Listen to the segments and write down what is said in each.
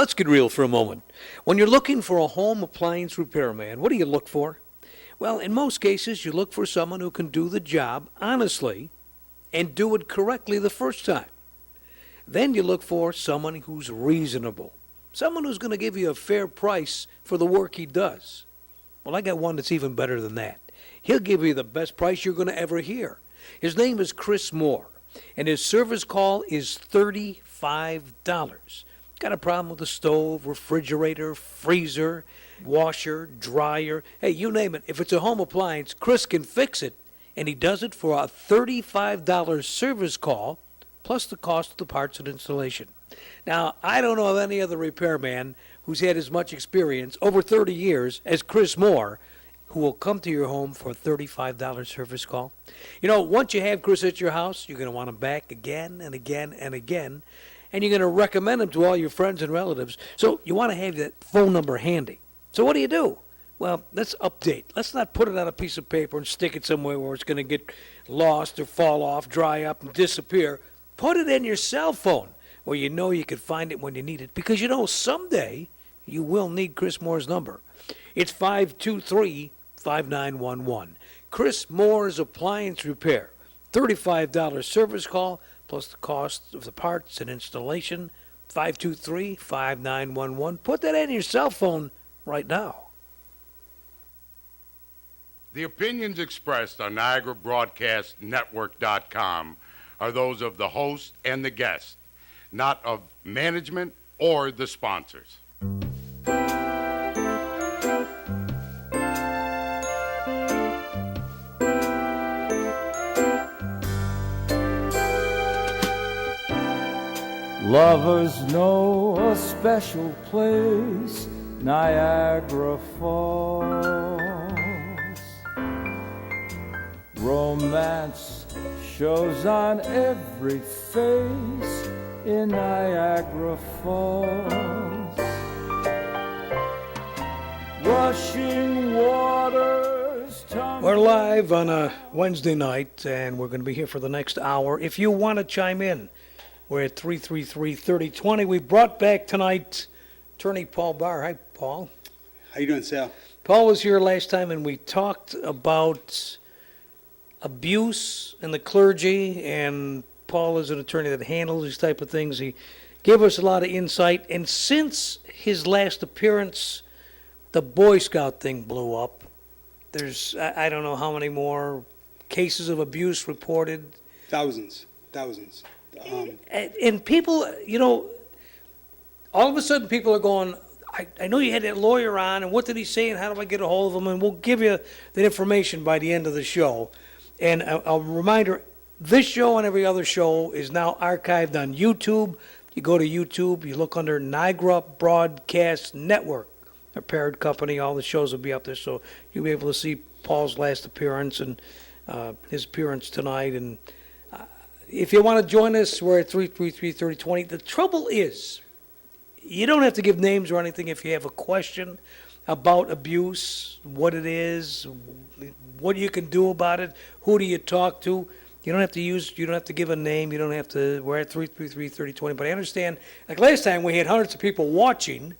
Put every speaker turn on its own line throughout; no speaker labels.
Let's get real for a moment. When you're looking for a home appliance repairman, what do you look for? Well, in most cases, you look for someone who can do the job honestly and do it correctly the first time. Then you look for someone who's reasonable, someone who's going to give you a fair price for the work he does. Well, I got one that's even better than that. He'll give you the best price you're going to ever hear. His name is Chris Moore, and his service call is $35. Got a problem with the stove, refrigerator, freezer, washer, dryer, hey, you name it. If it's a home appliance, Chris can fix it, and he does it for a $35 service call, plus the cost of the parts and installation. Now, I don't know of any other repairman who's had as much experience, over 30 years, as Chris Moore, who will come to your home for a $35 service call. You know, once you have Chris at your house, you're going to want him back again and again and again, and you're going to recommend him to all your friends and relatives. So you want to have that phone number handy. So what do? Well, let's update. Let's not put it on a piece of paper and stick it somewhere where it's going to get lost or fall off, dry up, and disappear. Put it in your cell phone where you know you can find it when you need it. Because you know someday you will need Chris Moore's number. It's 523-5911. Chris Moore's Appliance Repair. $35 service call plus the cost of the parts and installation. 523-5911. Put that in your cell phone right now.
The opinions expressed on NiagaraBroadcastNetwork.com are those of the host and the guest, not of management or the sponsors.
Lovers know a special place, Niagara Falls. Romance shows on every face in Niagara Falls. Rushing waters.
We're live on a Wednesday night, and we're going to be here for the next hour. If you want to chime in, we're at 333-3020. We brought back tonight attorney Paul Barr. Hi, Paul.
How you doing, Sal?
Paul was here last time, and we talked about abuse in the clergy, and Paul is an attorney that handles these type of things. He gave us a lot of insight, and since his last appearance, the Boy Scout thing blew up. There's, I don't know how many more cases of abuse reported.
Thousands.
And people, you know, all of a sudden people are going, I know you had that lawyer on, and what did he say, and how do I get a hold of him? And we'll give you the information by the end of the show. And a reminder, this show and every other show is now archived on YouTube. You go to YouTube, you look under Niagara Broadcast Network, our parent company. All the shows will be up there, so you'll be able to see Paul's last appearance and his appearance tonight. And if you want to join us, we're at 333-3020. The trouble is, you don't have to give names or anything if you have a question about abuse, what it is, what you can do about it, who do you talk to. You don't have to give a name, we're at 333-3020. But I understand, like last time we had hundreds of people watching,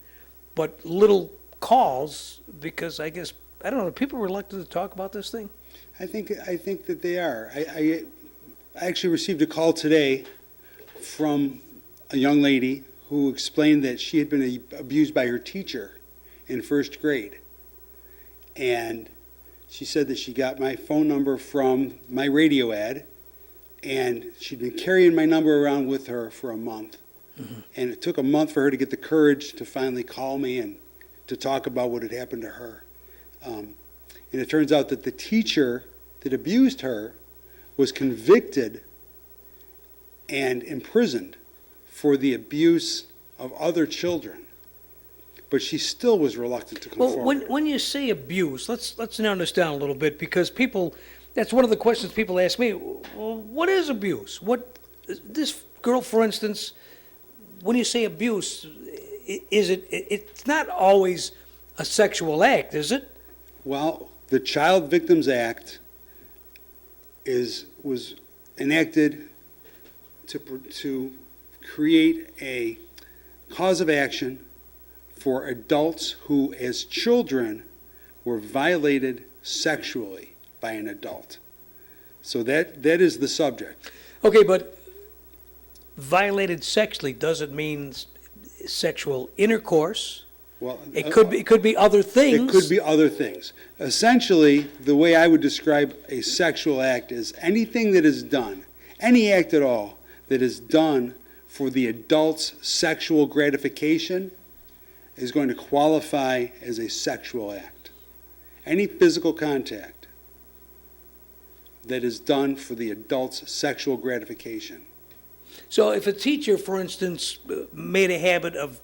but little calls, because I guess, I don't know, are people reluctant to talk about this thing?
I think that they are. I actually received a call today from a young lady who explained that she had been abused by her teacher in first grade. And she said that she got my phone number from my radio ad, and she'd been carrying my number around with her for a month. Mm-hmm. And it took a month for her to get the courage to finally call me and to talk about what had happened to her. And it turns out that the teacher that abused her was convicted and imprisoned for the abuse of other children, but she still was reluctant to come forward.
Well, when you say abuse, let's narrow this down a little bit, because people, that's one of the questions people ask me. Well, what is abuse? What this girl, for instance, when you say abuse, is it's not always a sexual act, is it?
Well, the Child Victims Act was enacted to create a cause of action for adults who, as children, were violated sexually by an adult. So that is the subject.
Okay, but violated sexually doesn't mean sexual intercourse.
Well,
It could be other things.
It could be other things. Essentially, the way I would describe a sexual act is anything that is done, any act at all, that is done for the adult's sexual gratification is going to qualify as a sexual act. Any physical contact that is done for the adult's sexual gratification.
So if a teacher, for instance, made a habit of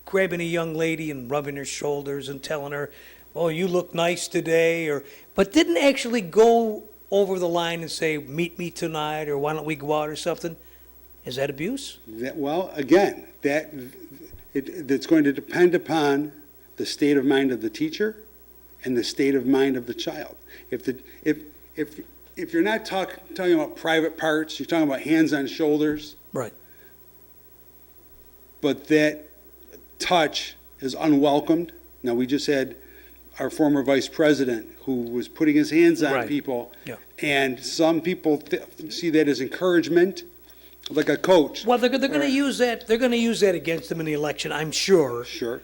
grabbing a young lady and rubbing her shoulders and telling her, "Oh, you look nice today," but didn't actually go over the line and say, "Meet me tonight," or "Why don't we go out," or something, is that abuse?
Well, again, that's going to depend upon the state of mind of the teacher and the state of mind of the child. If you're not talking about private parts, you're talking about hands on shoulders,
Right.
but that touch is unwelcomed. Now, we just had our former vice president who was putting his hands on
Right.
people,
Yeah.
and some people see that as encouragement, like a coach.
Well, they're going to use that. They're going to use that against him in the election, I'm sure.
Sure,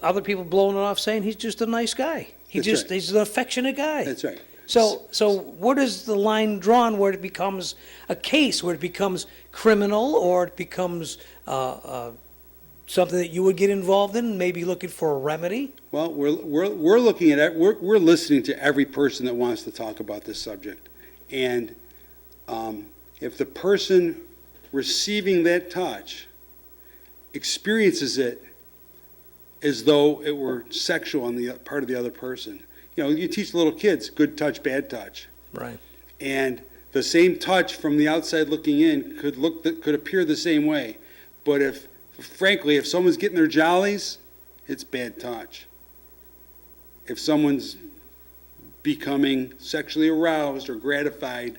Other people blowing it off, saying he's just a nice guy.
That's right.
He's an affectionate guy.
that's right.
So where does the line drawn where it becomes a case, where it becomes criminal, or it becomes something that you would get involved in, maybe looking for a remedy?
Well, we're looking at it. We're listening to every person that wants to talk about this subject, and if the person receiving that touch experiences it as though it were sexual on the part of the other person, you teach little kids good touch, bad touch,
Right.
and the same touch from the outside looking in could appear the same way, but frankly, if someone's getting their jollies, it's bad touch. If someone's becoming sexually aroused or gratified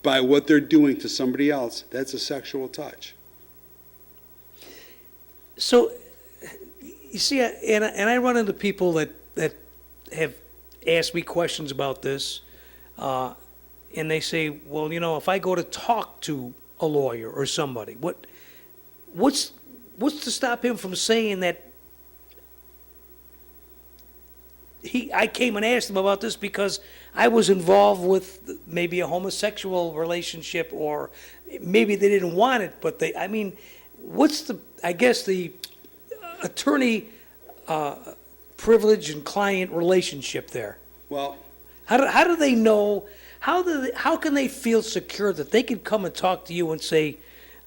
by what they're doing to somebody else, that's a sexual touch.
So, you see, and I run into people that have asked me questions about this, and they say, well, if I go to talk to a lawyer or somebody, what's to stop him from saying that I came and asked him about this because I was involved with maybe a homosexual relationship, or maybe they didn't want it, but what's the attorney privilege and client relationship there?
Well,
How do they know, how can they feel secure that they can come and talk to you and say,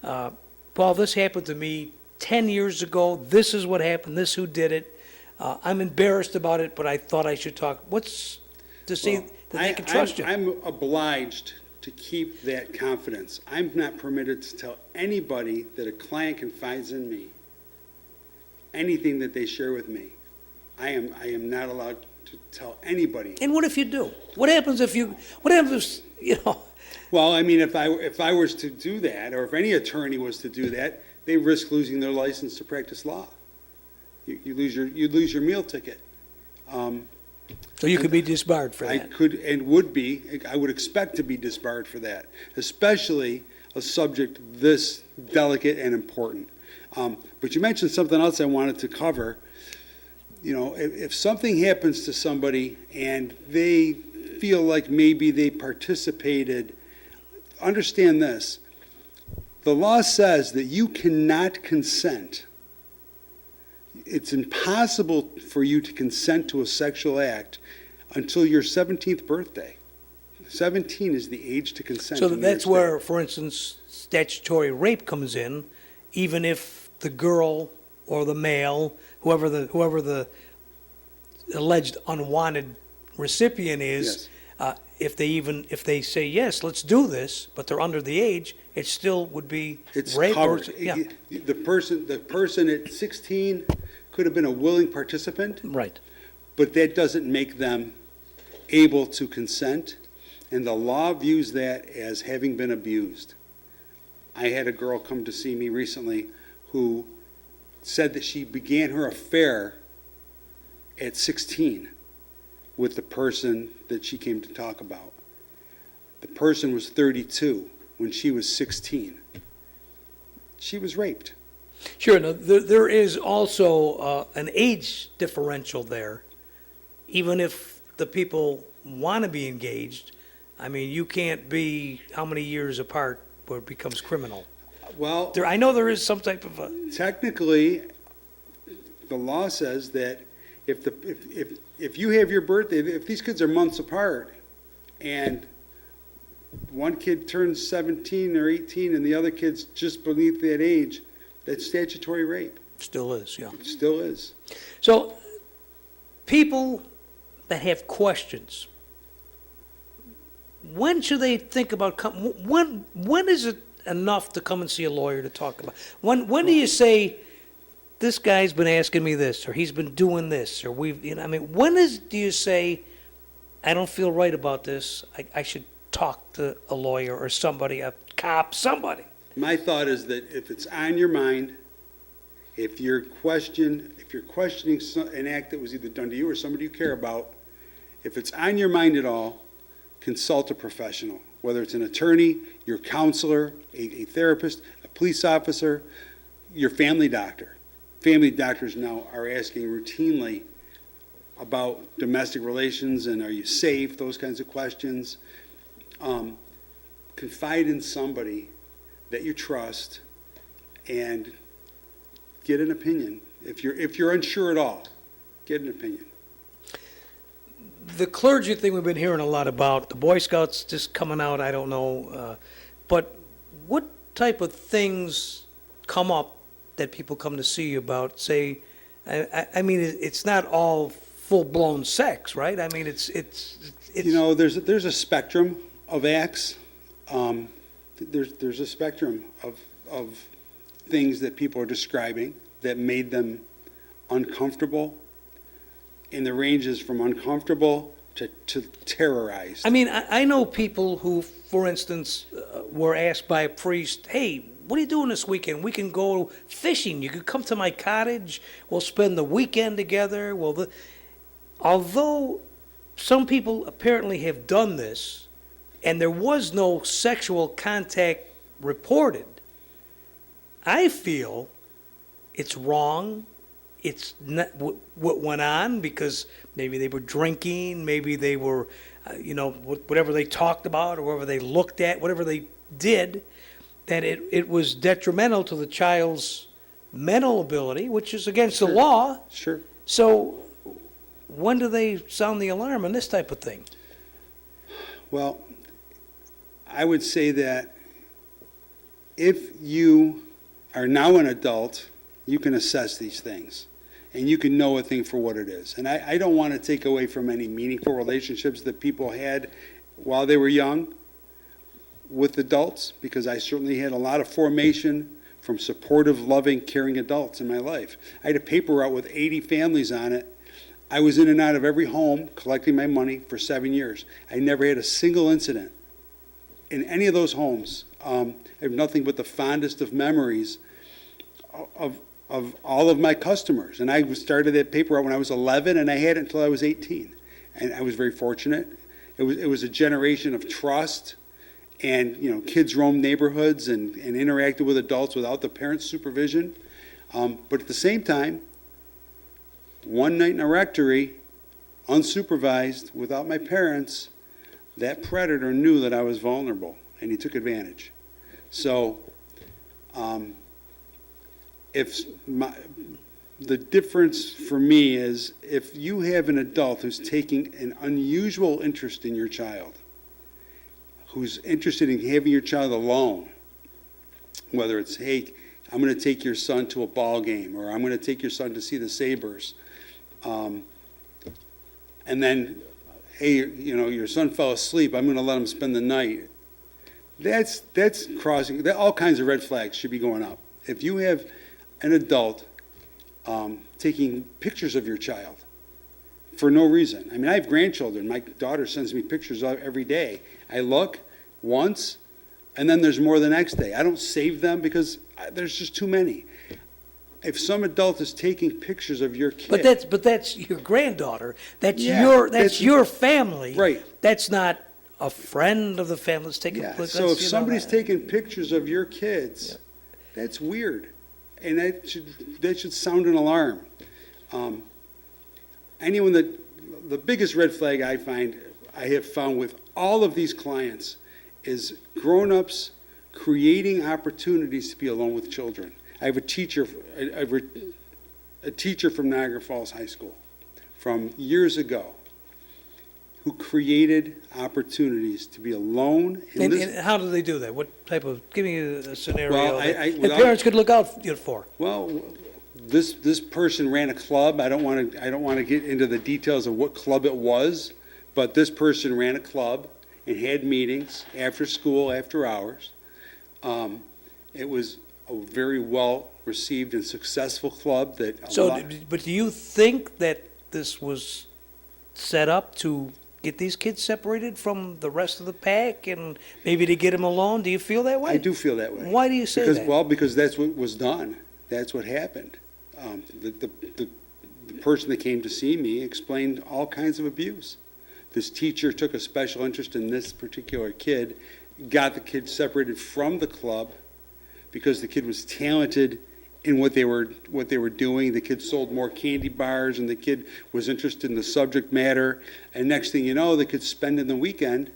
Paul, this happened to me 10 years ago, this is what happened, this who did it, I'm embarrassed about it, but I thought I should talk. What's to see that they can trust you?
I'm obliged to keep that confidence. I'm not permitted to tell anybody that a client confides in me anything that they share with me. I am not allowed to tell anybody.
And what if you do? What happens if,
Well, if I was to do that, or if any attorney was to do that, they risk losing their license to practice law. You lose your meal ticket.
so you could be disbarred for
I
that?
could and would be. I would expect to be disbarred for that, especially a subject this delicate and important. But you mentioned something else I wanted to cover. If something happens to somebody and they feel like maybe they participated, understand this. The law says that you cannot consent. It's impossible for you to consent to a sexual act until your 17th birthday. 17 is the age to consent.
So
in New
that's
York
where, for instance, statutory rape comes in, even if the girl or the male, whoever the alleged unwanted recipient is, if they say yes, let's do this, but they're under the age, it still would be
It's
rape.
covered.
Yeah,
The person at 16 could have been a willing participant,
right.
but that doesn't make them able to consent, and the law views that as having been abused. I had a girl come to see me recently who said that she began her affair at 16 with the person that she came to talk about. The person was 32 when she was 16. She was raped.
Sure, now, there is also an age differential there. Even if the people want to be engaged, I mean, you can't be how many years apart where it becomes criminal.
Well,
I know there is some type of a,
technically, the law says that if you have your birthday, if these kids are months apart, and one kid turns 17 or 18 and the other kid's just beneath that age, that's statutory rape.
still is, yeah.
It still is.
So, people that have questions, when should they think about, when is it enough to come and see a lawyer to talk about? When do you say, this guy's been asking me this, or he's been doing this, or I mean, do you say, I don't feel right about this, I should talk to a lawyer or somebody, a cop, somebody?
My thought is that if it's on your mind, if you're questioning an act that was either done to you or somebody you care about, if it's on your mind at all, consult a professional, whether it's an attorney, your counselor, a therapist, a police officer, your family doctor. Family doctors now are asking routinely about domestic relations and are you safe, those kinds of questions. Confide in somebody that you trust and get an opinion. If you're unsure at all, get an opinion.
The clergy thing we've been hearing a lot about, the Boy Scouts just coming out, I don't know, but what type of things come up that people come to see you about? Say, I mean, it's not all full-blown sex, right? I mean, it's
You know, there's a spectrum of acts. There's a spectrum of things that people are describing that made them uncomfortable, and the range is from uncomfortable to terrorized.
I mean, I know people who, for instance, were asked by a priest, hey, what are you doing this weekend? We can go fishing. You could come to my cottage. We'll spend the weekend together. Although some people apparently have done this, and there was no sexual contact reported, I feel it's wrong. It's not what went on because maybe they were drinking, maybe they were, whatever they talked about or whatever they looked at, whatever they did, that it was detrimental to the child's mental ability, which is against the law.
Sure.
So when do they sound the alarm on this type of thing?
Well, I would say that if you are now an adult, you can assess these things. And you can know a thing for what it is. And I don't want to take away from any meaningful relationships that people had while they were young with adults, because I certainly had a lot of formation from supportive, loving, caring adults in my life. I had a paper route with 80 families on it. I was in and out of every home collecting my money for 7 years. I never had a single incident in any of those homes. I have nothing but the fondest of memories of all of my customers. And I started that paper out when I was 11, and I had it until I was 18. And I was very fortunate. It was a generation of trust, and kids roamed neighborhoods and interacted with adults without the parents' supervision. But at the same time, one night in a rectory, unsupervised, without my parents, that predator knew that I was vulnerable, and he took advantage. So, the difference for me is if you have an adult who's taking an unusual interest in your child, who's interested in having your child alone, whether it's, hey, I'm going to take your son to a ball game, or I'm going to take your son to see the Sabres, and then, hey, your son fell asleep, I'm going to let him spend the night. That's crossing, all kinds of red flags should be going up. If you have an adult taking pictures of your child for no reason. I mean, I have grandchildren. My daughter sends me pictures every day. I look once, and then there's more the next day. I don't save them because there's just too many. if some adult is taking pictures of your kid.
But that's your granddaughter. That's
Yeah,
that's your family.
Right.
That's not a friend of the family that's taking
Yeah,
pictures.
so if somebody's taking pictures of your kids, that's weird. And that should sound an alarm. Anyone the biggest red flag I have found with all of these clients is grown-ups creating opportunities to be alone with children. I have a teacher from Niagara Falls High School from years ago who created opportunities to be alone.
And how do they do that? What type of, give me a scenario
Well,
that
without-
parents could look out for.
Well, this person ran a club. I don't want to get into the details of what club it was, but this person ran a club and had meetings after school, after hours. It was a very well received and successful club that.
But do you think that this was set up to get these kids separated from the rest of the pack and maybe to get them alone? Do you feel that way?
I do feel that way.
Why do you say that?
Well, because that's what was done. That's what happened. The person that came to see me explained all kinds of abuse. This teacher took a special interest in this particular kid, got the kid separated from the club because the kid was talented in what they were doing. The kid sold more candy bars, and the kid was interested in the subject matter. And next thing you know, the kid's spending the weekend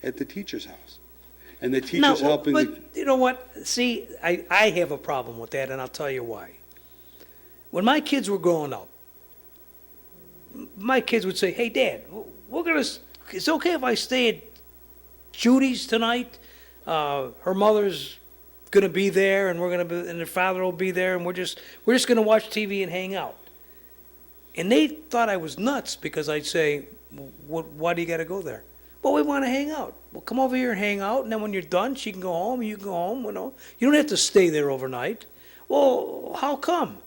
at the teacher's house, and the teacher's helping.
But you know what? See, I have a problem with that, and I'll tell you why. When my kids were growing up, my kids would say, "Hey, Dad, it's okay if I stay at Judy's tonight? Her mother's gonna be there, and and their father will be there, and we're just gonna watch TV and hang out." And they thought I was nuts because I'd say, "Why do you got to go there?" "Well, we want to hang out." "Well, come over here and hang out, and then when you're done, she can go home, you can go home. You know, you don't have to stay there overnight." "Well, how come?"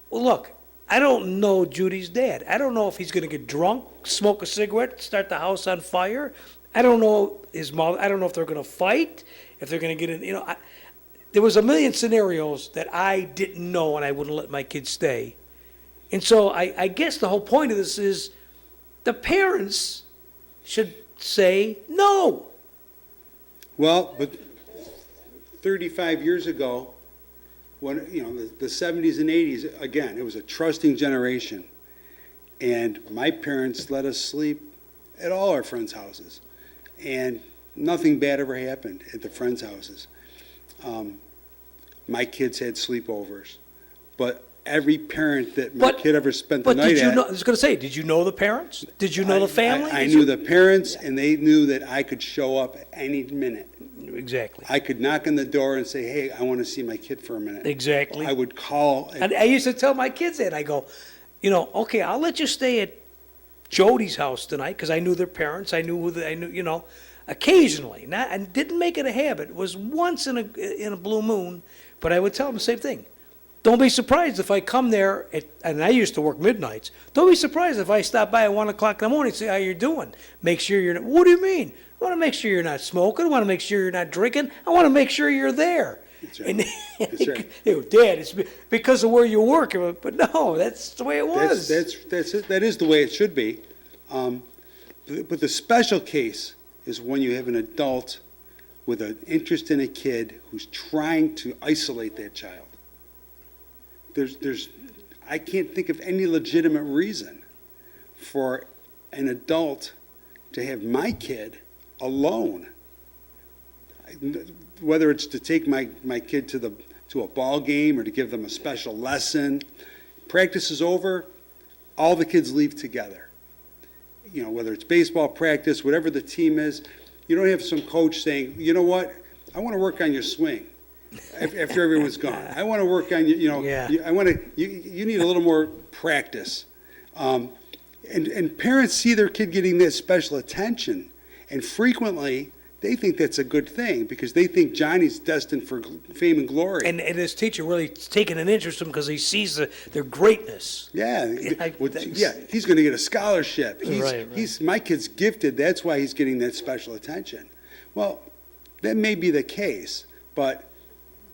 "Well, look, I don't know Judy's dad. I don't know if he's going to get drunk, smoke a cigarette, start the house on fire. I don't know his mother. I don't know if they're going to fight, if they're going to get in. You know, there was a million scenarios that I didn't know, and I wouldn't let my kids stay. And so I guess the whole point of this is the parents should say no.
Well, but 35 years ago, when the 70s and 80s, again, it was a trusting generation, and my parents let us sleep at all our friends' houses, and nothing bad ever happened at the friends' houses. My kids had sleepovers, but every parent that my kid ever spent the night at.
I was going to say, did you know the parents? Did you know the family?
I knew the parents, and they knew that I could show up any minute.
Exactly.
I could knock on the door and say, "Hey, I want to see my kid for a minute."
Exactly.
I would call.
And I used to tell my kids that. I go, okay, I'll let you stay at Jody's house tonight because I knew their parents. I knew occasionally. And didn't make it a habit. It was once in a blue moon, but I would tell them the same thing. Don't be surprised if I come there, and I used to work midnights. Don't be surprised if I stop by at 1 o'clock in the morning and say, "How you doing?" Make sure you're not, what do you mean? I want to make sure you're not smoking. I want to make sure you're not drinking. I want to make sure you're there.
That's right.
And
That's right.
they go, "Dad, it's because of where you work." But no, that's the way it was.
That's it. That is the way it should be. But the special case is when you have an adult with an interest in a kid who's trying to isolate that child. I can't think of any legitimate reason for an adult to have my kid alone. Whether it's to take my kid to a ball game or to give them a special lesson, practice is over, all the kids leave together. Whether it's baseball practice, whatever the team is, you don't have some coach saying, "You know what, I want to work on your swing." After everyone's gone, I want to work on
Yeah.
you need a little more practice. And parents see their kid getting this special attention, and frequently they think that's a good thing because they think Johnny's destined for fame and glory.
And his teacher really taking an interest in him because he sees their greatness.
Yeah, he's going to get a scholarship.
Right.
My kid's gifted. That's why he's getting that special attention. Well, that may be the case, but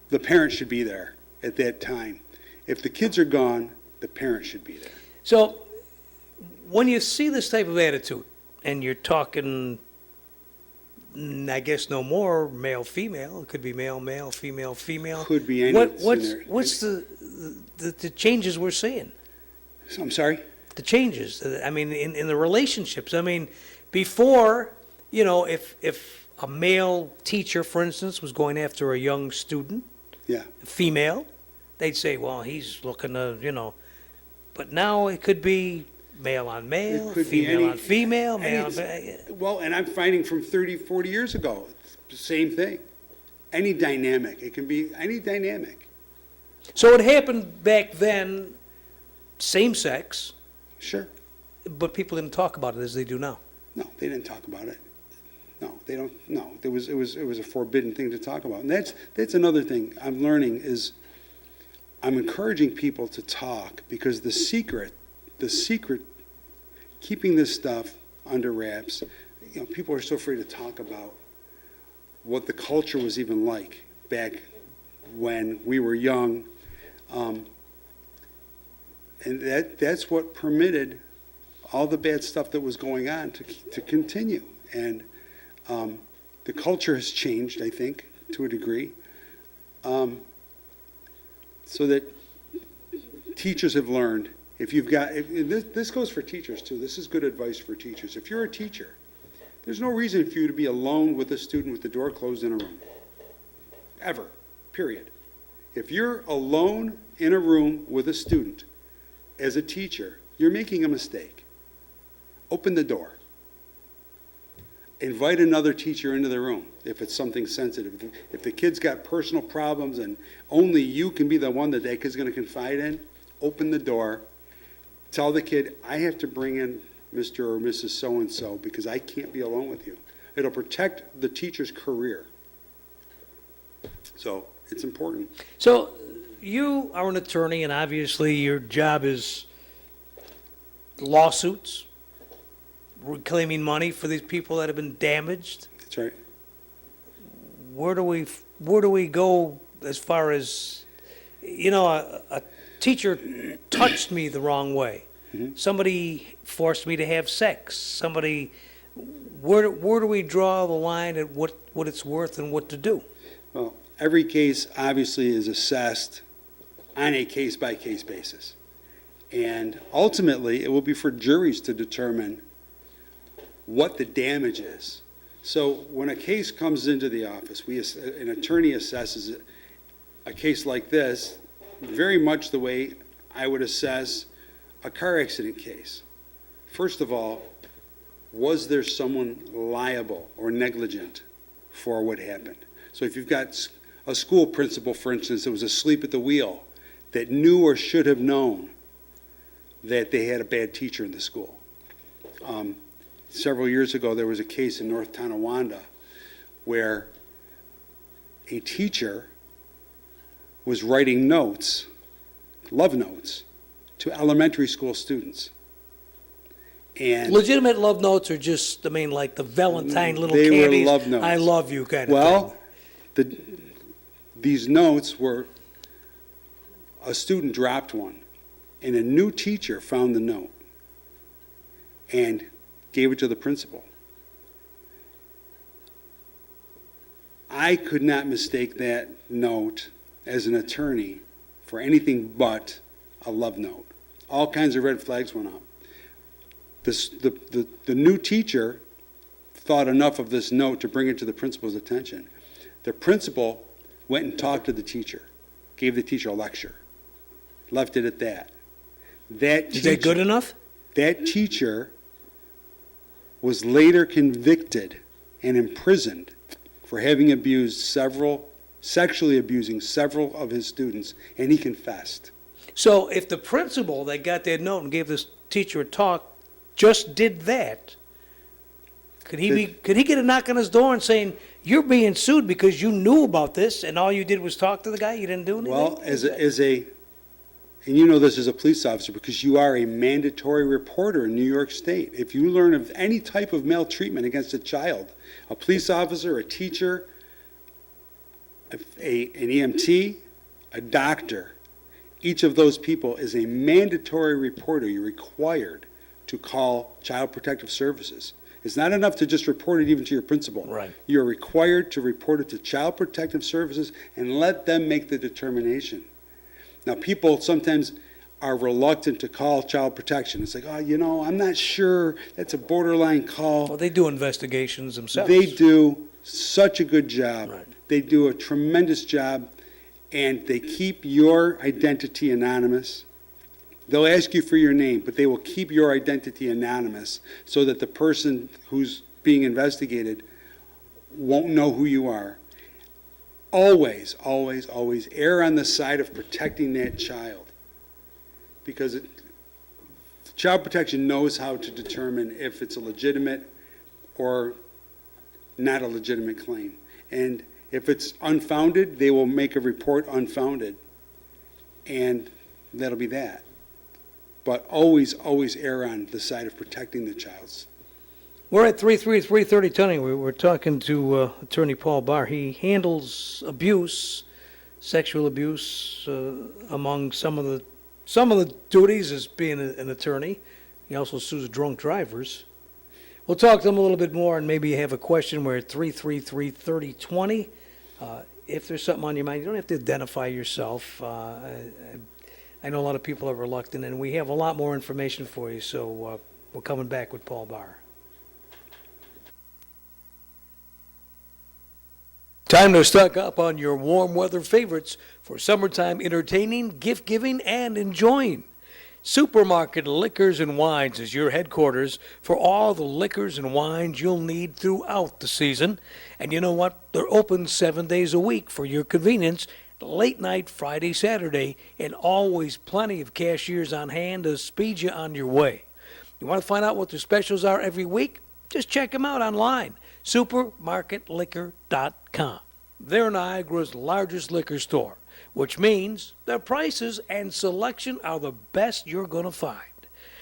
the parent should be there at that time. If the kids are gone, the parents should be there.
So, when you see this type of attitude, and you're talking, I guess no more male, female, it could be male, male, female, female.
Could be any
What's the changes we're seeing?
I'm sorry?
The changes, I mean, in the relationships. I mean, before, you know, if a male teacher, for instance, was going after a young student,
Yeah.
female, they'd say, well, he's looking to, you know, but now it could be male on male,
It could be
female
any-
on female, male on,
Well, and I'm finding from 30, 40 years ago, it's the same thing. Any dynamic. It can be any dynamic.
so it happened back then, same sex,
Sure.
but people didn't talk about it as they do now.
No, they didn't talk about it. No, they don't. No, it was a forbidden thing to talk about. And that's another thing I'm learning is I'm encouraging people to talk because the secret, keeping this stuff under wraps, you know, people are so afraid to talk about what the culture was even like back when we were young. And that's what permitted all the bad stuff that was going on to continue. And the culture has changed, I think, to a degree, so that teachers have learned. If you've got, this goes for teachers too. This is good advice for teachers. If you're a teacher, there's no reason for you to be alone with a student with the door closed in a room. Ever. Period. If you're alone in a room with a student as a teacher, you're making a mistake. Open the door. Invite another teacher into the room if it's something sensitive. If the kid's got personal problems and only you can be the one that that kid's going to confide in, open the door. Tell the kid, I have to bring in Mr. or Mrs. So-and-so because I can't be alone with you. It'll protect the teacher's career. So it's important.
So you are an attorney, and obviously your job is lawsuits, reclaiming money for these people that have been damaged.
That's right.
Where do we go as far as, you know, a teacher touched me the wrong way. Somebody forced me to have sex. Somebody, where do we draw the line at what it's worth and what to do?
Well, every case obviously is assessed on a case-by-case basis. And ultimately, it will be for juries to determine what the damage is. So when a case comes into the office, an attorney assesses a case like this very much the way I would assess a car accident case. First of all, was there someone liable or negligent for what happened? So if you've got a school principal, for instance, that was asleep at the wheel, that knew or should have known that they had a bad teacher in the school. Several years ago, there was a case in North Tonawanda where a teacher was writing notes, love notes, to elementary school students. And
Legitimate love notes are just, I mean, like the Valentine little
they were
candies.
love notes.
I love you kind of
well,
thing.
these notes were, a student dropped one, and a new teacher found the note and gave it to the principal. I could not mistake that note as an attorney for anything but a love note. All kinds of red flags went up. The new teacher thought enough of this note to bring it to the principal's attention. The principal went and talked to the teacher, gave the teacher a lecture, left it at that.
Is that good enough?
That teacher was later convicted and imprisoned for having sexually abusing several of his students, and he confessed.
So if the principal that got that note and gave this teacher a talk just did that, could he get a knock on his door and saying, you're being sued because you knew about this and all you did was talk to the guy, you didn't do anything?
Well, and you know this as a police officer because you are a mandatory reporter in New York State. If you learn of any type of maltreatment against a child, a police officer, a teacher, an EMT, a doctor, each of those people is a mandatory reporter. You're required to call Child Protective Services. It's not enough to just report it even to your principal.
Right.
You're required to report it to Child Protective Services and let them make the determination. Now, people sometimes are reluctant to call Child Protection. It's like, oh, I'm not sure. That's a borderline call.
Well, they do investigations themselves.
They do such a good job.
Right.
They do a tremendous job, and they keep your identity anonymous. They'll ask you for your name, but they will keep your identity anonymous so that the person who's being investigated won't know who you are. Always, always, always err on the side of protecting that child, because Child Protection knows how to determine if it's a legitimate or not a legitimate claim. And if it's unfounded, they will make a report unfounded, and that'll be that. But always, always err on the side of protecting the child.
We're at 33330 Tony. We're talking to Attorney Paul Barr. He handles abuse, sexual abuse, among some of the duties as being an attorney. He also sues drunk drivers. We'll talk to him a little bit more, and maybe you have a question. We're at 3333020. If there's something on your mind, you don't have to identify yourself. I know a lot of people are reluctant, and we have a lot more information for you, so we're coming back with Paul Barr. Time to stock up on your warm weather favorites for summertime entertaining, gift giving, and enjoying. Supermarket Liquors and Wines is your headquarters for all the liquors and wines you'll need throughout the season. And you know what? They're open 7 days a week for your convenience, late night Friday, Saturday, and always plenty of cashiers on hand to speed you on your way. You want to find out what their specials are every week? Just check them out online, supermarketliquor.com. They're Niagara's largest liquor store, which means their prices and selection are the best you're going to find.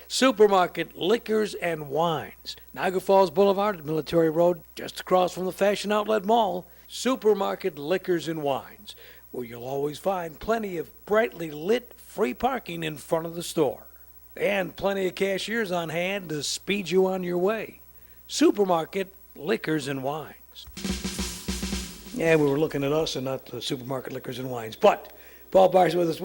Supermarket Liquors and Wines, Niagara Falls Boulevard, Military Road, just across from the Fashion Outlet Mall. Supermarket Liquors and Wines, where you'll always find plenty of brightly lit free parking in front of the store and plenty of cashiers on hand to speed you on your way. Supermarket Liquors and Wines. Yeah, we were looking at us and not the Supermarket Liquors and Wines. But Paul Barr's with us.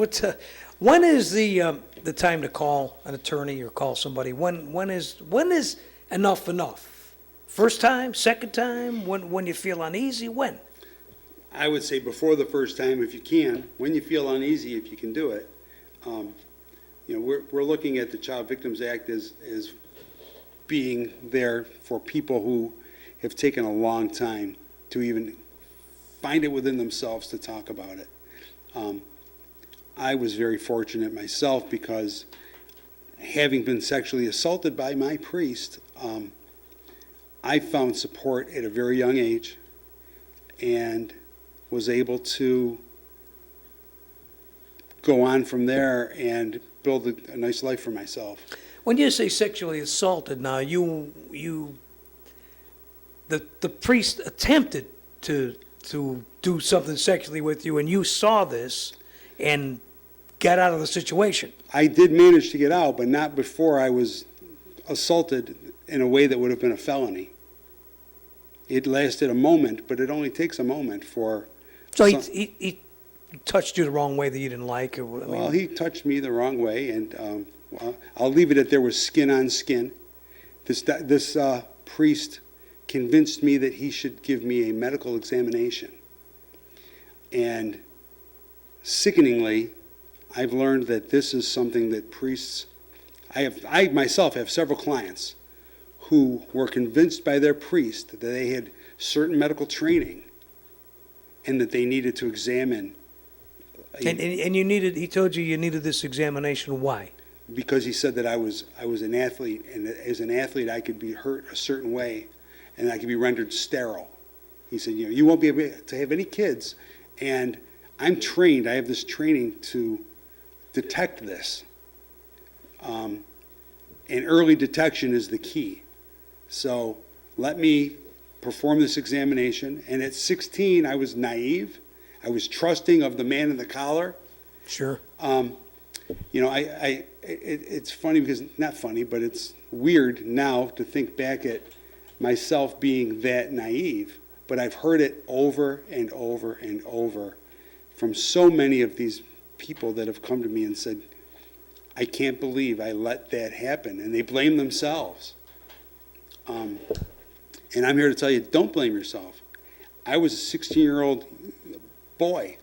When is the time to call an attorney or call somebody? When is enough? First time, second time, when you feel uneasy, when?
I would say before the first time if you can, when you feel uneasy if you can do it. We're looking at the Child Victims Act as being there for people who have taken a long time to even find it within themselves to talk about it. I was very fortunate myself because having been sexually assaulted by my priest, I found support at a very young age and was able to go on from there and build a nice life for myself.
When you say sexually assaulted, now the priest attempted to do something sexually with you, and you saw this and got out of the situation.
I did manage to get out, but not before I was assaulted in a way that would have been a felony. It lasted a moment, but it only takes a moment for...
So he touched you the wrong way that you didn't like?
Well, he touched me the wrong way, and I'll leave it at there was skin on skin. This priest convinced me that he should give me a medical examination. And sickeningly, I've learned that this is something that priests... I myself have several clients who were convinced by their priest that they had certain medical training and that they needed to examine.
And you needed, he told you needed this examination. Why?
Because he said that I was an athlete, and that as an athlete I could be hurt a certain way and I could be rendered sterile. He said, you won't be able to have any kids, and I'm trained, I have this training to detect this. And early detection is the key. So let me perform this examination. And at 16, I was naive. I was trusting of the man in the collar.
Sure.
It's funny because, not funny, but it's weird now to think back at myself being that naive. But I've heard it over and over and over from so many of these people that have come to me and said, I can't believe I let that happen. And they blame themselves. And I'm here to tell you, don't blame yourself. I was a 16-year-old boy.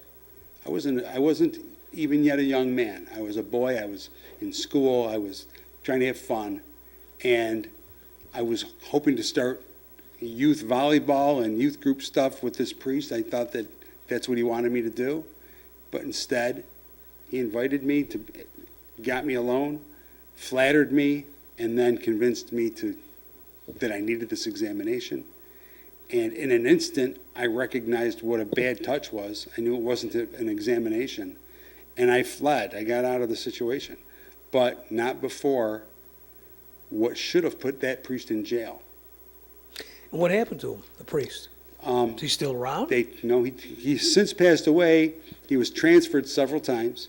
I wasn't even yet a young man. I was a boy. I was in school. I was trying to have fun. And I was hoping to start youth volleyball and youth group stuff with this priest. I thought that that's what he wanted me to do. But instead, he invited me to, got me alone, flattered me, and then convinced me that I needed this examination. And in an instant, I recognized what a bad touch was. I knew it wasn't an examination. And I fled. I got out of the situation. But not before what should have put that priest in jail.
And what happened to him, the priest? Is he still around?
He's since passed away. He was transferred several times.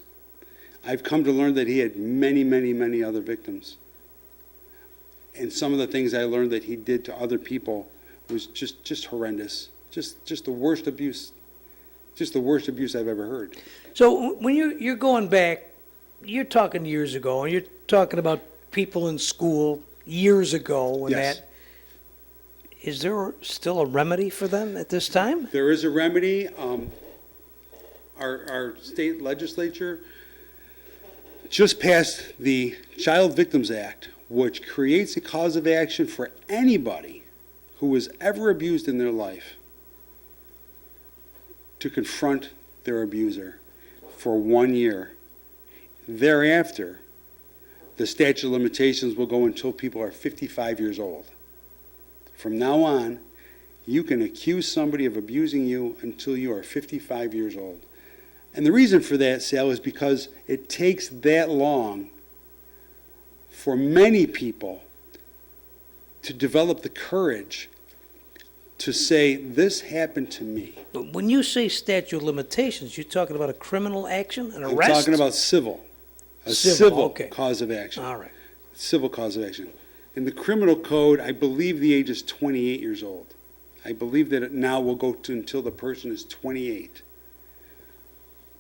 I've come to learn that he had many, many, many other victims. And some of the things I learned that he did to other people was just horrendous. Just the worst abuse. Just the worst abuse I've ever heard.
So when you're going back, you're talking years ago, and you're talking about people in school years ago and
Yes.
that. Is there still a remedy for them at this time?
There is a remedy. Our state legislature just passed the Child Victims Act, which creates a cause of action for anybody who was ever abused in their life to confront their abuser for 1 year. Thereafter, the statute of limitations will go until people are 55 years old. From now on, you can accuse somebody of abusing you until you are 55 years old. And the reason for that, Sal, is because it takes that long for many people to develop the courage to say, this happened to me.
But when you say statute of limitations, you're talking about a criminal action, an
I'm
arrest?
talking about civil. A
Civil,
civil
okay.
cause of action.
All right.
Civil cause of action. In the criminal code, I believe the age is 28 years old. I believe that it now will go to until the person is 28.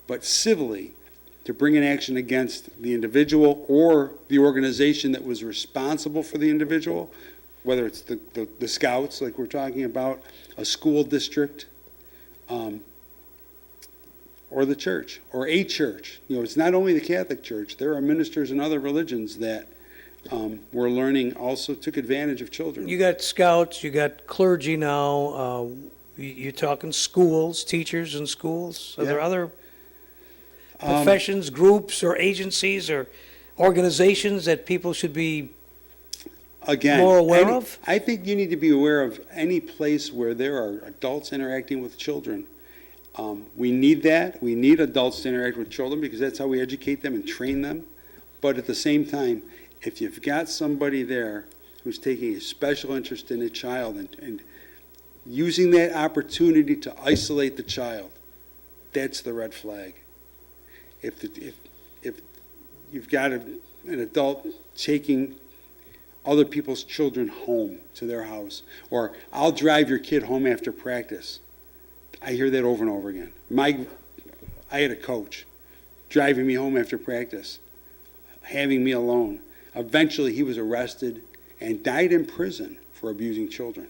But civilly, to bring an action against the individual or the organization that was responsible for the individual, whether it's the scouts, like we're talking about, a school district, or the church, or a church. It's not only the Catholic Church. There are ministers in other religions that we're learning also took advantage of children.
You got scouts, you got clergy now, you're talking schools, teachers in schools. Are there
Yeah.
other professions, groups, or agencies, or organizations that people should be
Again,
more aware of?
I think you need to be aware of any place where there are adults interacting with children. We need that. We need adults to interact with children because that's how we educate them and train them. But at the same time, if you've got somebody there who's taking a special interest in a child and using that opportunity to isolate the child, that's the red flag. If you've got an adult taking other people's children home to their house, or I'll drive your kid home after practice. I hear that over and over again. I had a coach driving me home after practice, having me alone. Eventually, he was arrested and died in prison for abusing children.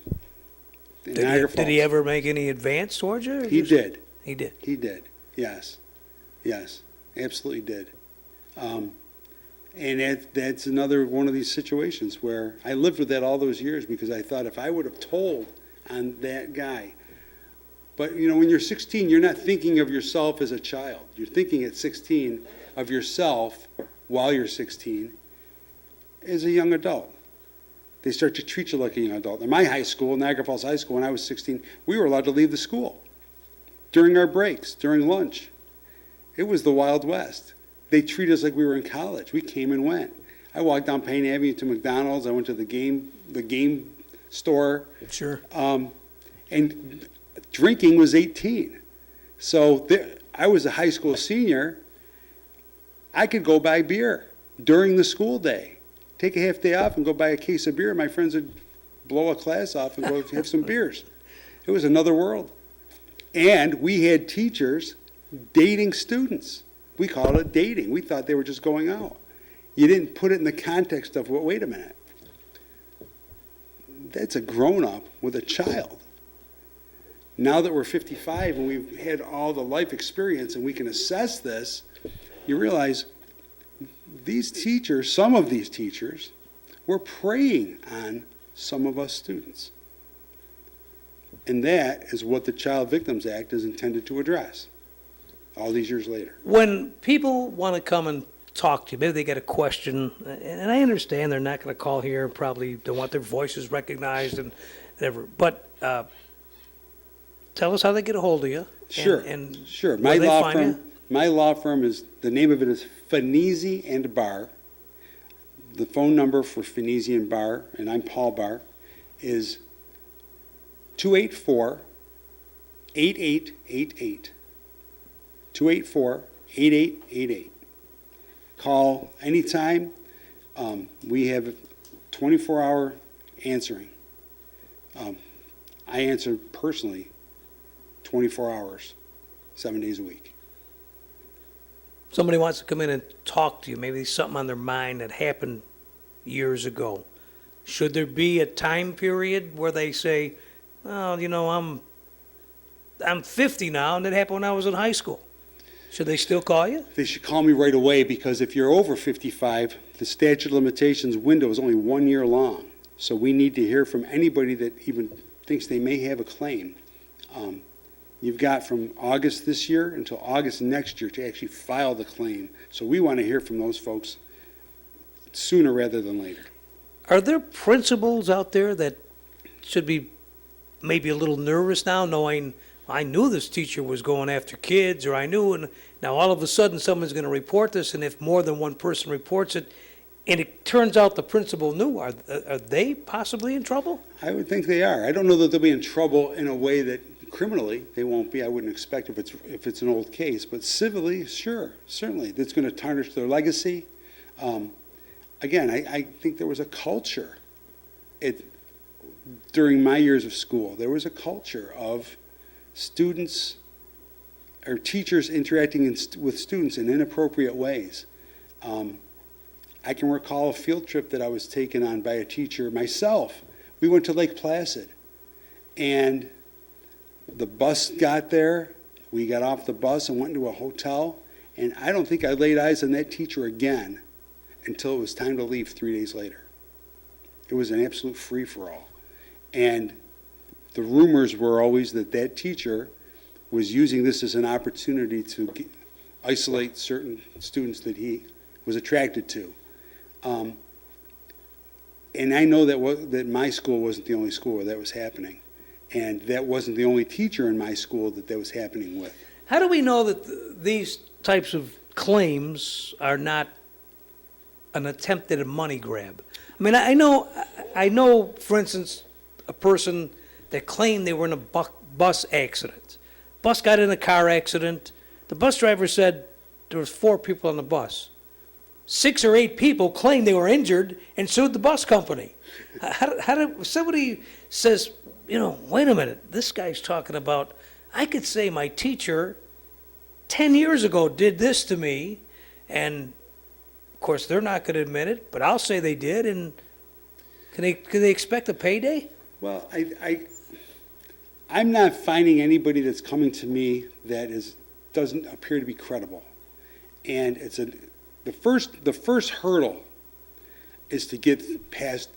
Did he ever make any advance towards you?
He did.
He did.
He did. Yes. Yes. Absolutely did. And that's another one of these situations where I lived with that all those years because I thought if I would have told on that guy. But, when you're 16, you're not thinking of yourself as a child. You're thinking at 16 of yourself while you're 16 as a young adult. They start to treat you like a young adult. In my high school, Niagara Falls High School, when I was 16, we were allowed to leave the school during our breaks, during lunch. It was the Wild West. They treated us like we were in college. We came and went. I walked down Payne Avenue to McDonald's. I went to the game store.
Sure.
And drinking was 18. So I was a high school senior, I could go buy beer during the school day. Take a half day off and go buy a case of beer. My friends would blow a class off and go have some beers. It was another world. And we had teachers dating students. We called it dating. We thought they were just going out. You didn't put it in the context of, well, wait a minute. That's a grown-up with a child. Now that we're 55 and we've had all the life experience and we can assess this, you realize these teachers, some of these teachers, were preying on some of us students. And that is what the Child Victims Act is intended to address all these years later.
When people want to come and talk to you, maybe they got a question, and I understand they're not going to call here, probably don't want their voices recognized and whatever, but tell us how they get a hold of you.
Sure,
and
sure.
where they find you.
My law firm is, the name of it is Finese and Barr. The phone number for Finese and Barr, and I'm Paul Barr, is 284-8888. 284-8888. Call anytime. We have 24-hour answering. I answer personally 24 hours, 7 days a week.
Somebody wants to come in and talk to you, maybe there's something on their mind that happened years ago. Should there be a time period where they say, well, you know, I'm 50 now, and it happened when I was in high school? Should they still call you?
They should call me right away, because if you're over 55, the statute of limitations window is only 1 year long. So we need to hear from anybody that even thinks they may have a claim. You've got from August this year until August next year to actually file the claim. So we want to hear from those folks sooner rather than later.
Are there principals out there that should be maybe a little nervous now, knowing I knew this teacher was going after kids, or I knew, and now all of a sudden someone's going to report this, and if more than one person reports it, and it turns out the principal knew, are they possibly in trouble?
I would think they are. I don't know that they'll be in trouble in a way that criminally they won't be. I wouldn't expect if it's an old case, but civilly, sure, certainly. That's going to tarnish their legacy. Again, I think there was a culture during my years of school. There was a culture of students or teachers interacting with students in inappropriate ways. I can recall a field trip that I was taken on by a teacher myself. We went to Lake Placid, and the bus got there. We got off the bus and went into a hotel, and I don't think I laid eyes on that teacher again until it was time to leave 3 days later. It was an absolute free-for-all. And the rumors were always that that teacher was using this as an opportunity to isolate certain students that he was attracted to. And I know that my school wasn't the only school where that was happening. And that wasn't the only teacher in my school that was happening with.
How do we know that these types of claims are not an attempt at a money grab? I mean, I know, for instance, a person that claimed they were in a bus accident. Bus got in a car accident. The bus driver said there was 4 people on the bus. 6 or 8 people claimed they were injured and sued the bus company. How did somebody says, you know, wait a minute, this guy's talking about, I could say my teacher 10 years ago did this to me, and of course they're not going to admit it, but I'll say they did, and can they expect a payday?
Well, I'm not finding anybody that's coming to me that doesn't appear to be credible. And the first hurdle is to get past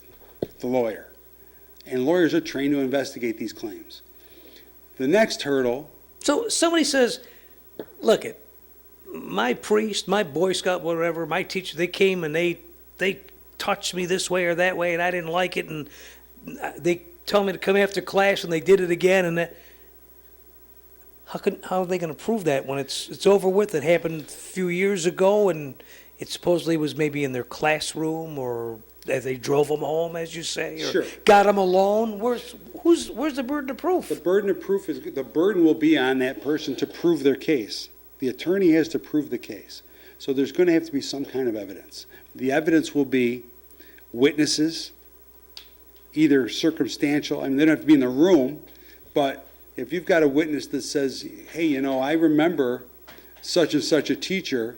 the lawyer. And lawyers are trained to investigate these claims. The next hurdle...
So somebody says, look, my priest, my Boy Scout, whatever, my teacher, they came and they touched me this way or that way, and I didn't like it, and they tell me to come after class, and they did it again, and that... How are they going to prove that when it's over with? It happened a few years ago, and it supposedly was maybe in their classroom, or as they drove them home, as you say, or
Sure.
got them alone. Where's the burden of proof?
The burden will be on that person to prove their case. The attorney has to prove the case. So there's going to have to be some kind of evidence. The evidence will be witnesses, either circumstantial, I mean, they don't have to be in the room, but if you've got a witness that says, hey, you know, I remember such and such a teacher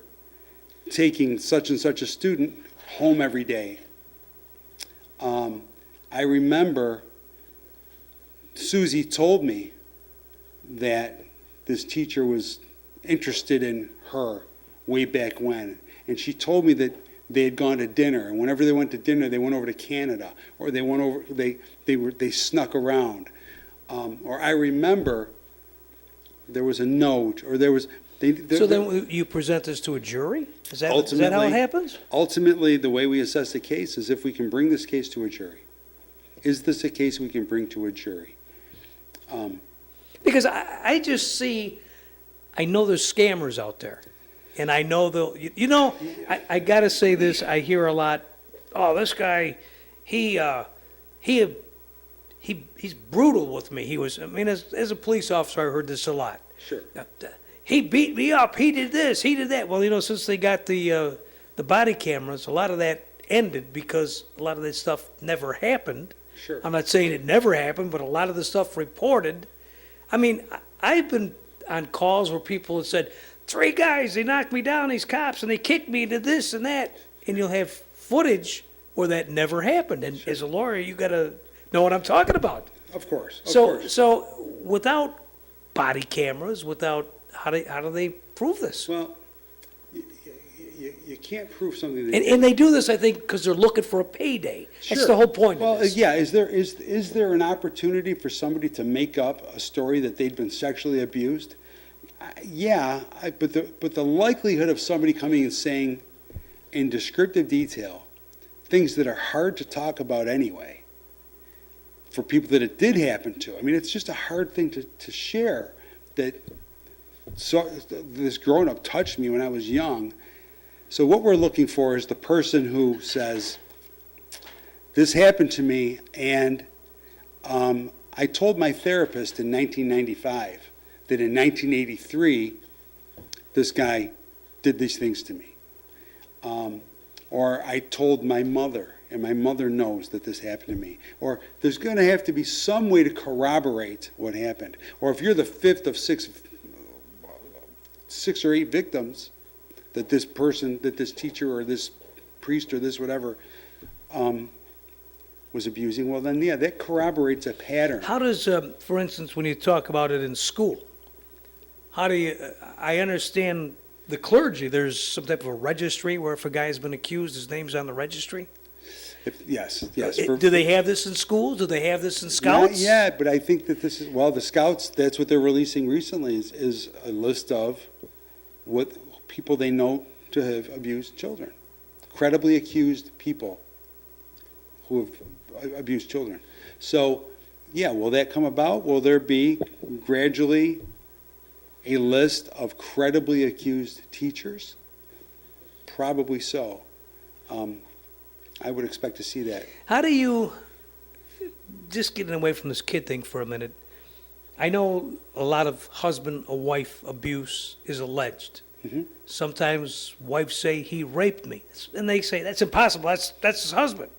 taking such and such a student home every day. I remember Susie told me that this teacher was interested in her way back when. And she told me that they had gone to dinner, and whenever they went to dinner, they went over to Canada, or they went over, they snuck around. Or I remember there was a note, or there was.
So then you present this to a jury? Is that how it happens?
Ultimately, the way we assess the case is if we can bring this case to a jury. Is this a case we can bring to a jury?
Because I just see, I know there's scammers out there. And I know I got to say this, I hear a lot, oh, this guy, he's brutal with me. He was, I mean, as a police officer, I heard this a lot.
Sure.
He beat me up, he did this, he did that. Well, you know, since they got the body cameras, a lot of that ended because a lot of that stuff never happened.
Sure.
I'm not saying it never happened, but a lot of the stuff reported. I mean, I've been on calls where people have said, 3 guys, they knocked me down, these cops, and they kicked me, did this and that. And you'll have footage where that never happened. And as a lawyer, you got to know what I'm talking about.
Of course.
So without body cameras, how do they prove this?
Well, you can't prove something that...
And they do this, I think, because they're looking for a payday. That's
Sure.
the whole point
Well,
of this.
yeah, is there an opportunity for somebody to make up a story that they'd been sexually abused? But the likelihood of somebody coming and saying in descriptive detail things that are hard to talk about anyway, for people that it did happen to, I mean, it's just a hard thing to share that this grown-up touched me when I was young. So what we're looking for is the person who says, this happened to me, and I told my therapist in 1995 that in 1983, this guy did these things to me. Or I told my mother, and my mother knows that this happened to me. Or there's going to have to be some way to corroborate what happened. Or if you're the 5th of 6 or 8 victims that this person, that this teacher or this priest or this whatever was abusing, well then, yeah, that corroborates a pattern.
How does, for instance, when you talk about it in school, how do you, I understand the clergy, there's some type of a registry where if a guy's been accused, his name's on the registry?
Yes.
Do they have this in schools? Do they have this in scouts?
Not yet, but I think that this is, well, the scouts, that's what they're releasing recently is a list of what people they know to have abused children. Credibly accused people who have abused children. So, yeah, will that come about? Will there be gradually a list of credibly accused teachers? Probably so. I would expect to see that.
How do you, just getting away from this kid thing for a minute, I know a lot of husband or wife abuse is alleged.
Mhm.
Sometimes wives say, he raped me. And they say, that's impossible, that's his husband.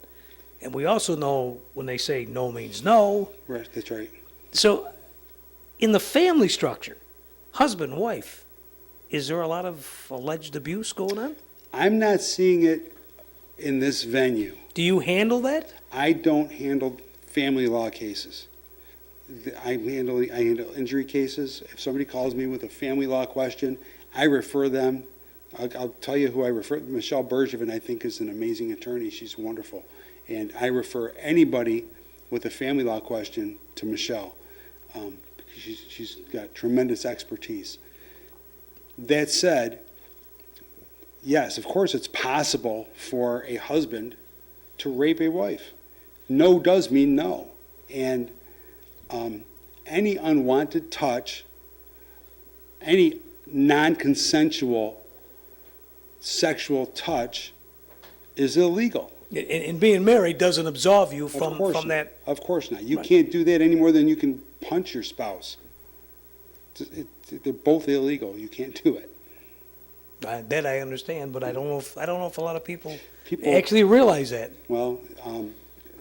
And we also know when they say no means no.
Right, that's right.
So in the family structure, husband, wife, is there a lot of alleged abuse going on?
I'm not seeing it in this venue.
Do you handle that?
I don't handle family law cases. I handle injury cases. If somebody calls me with a family law question, I refer them. I'll tell you who I refer. Michelle Bergevin, I think, is an amazing attorney. She's wonderful. And I refer anybody with a family law question to Michelle. She's got tremendous expertise. That said, yes, of course it's possible for a husband to rape a wife. No does mean no. And any unwanted touch, any non-consensual sexual touch is illegal.
And being married doesn't absolve you from that.
Of course not. You can't do that any more than you can punch your spouse. They're both illegal. You can't do it.
That I understand, but I don't know if a lot of people
People-
actually realize that.
Well,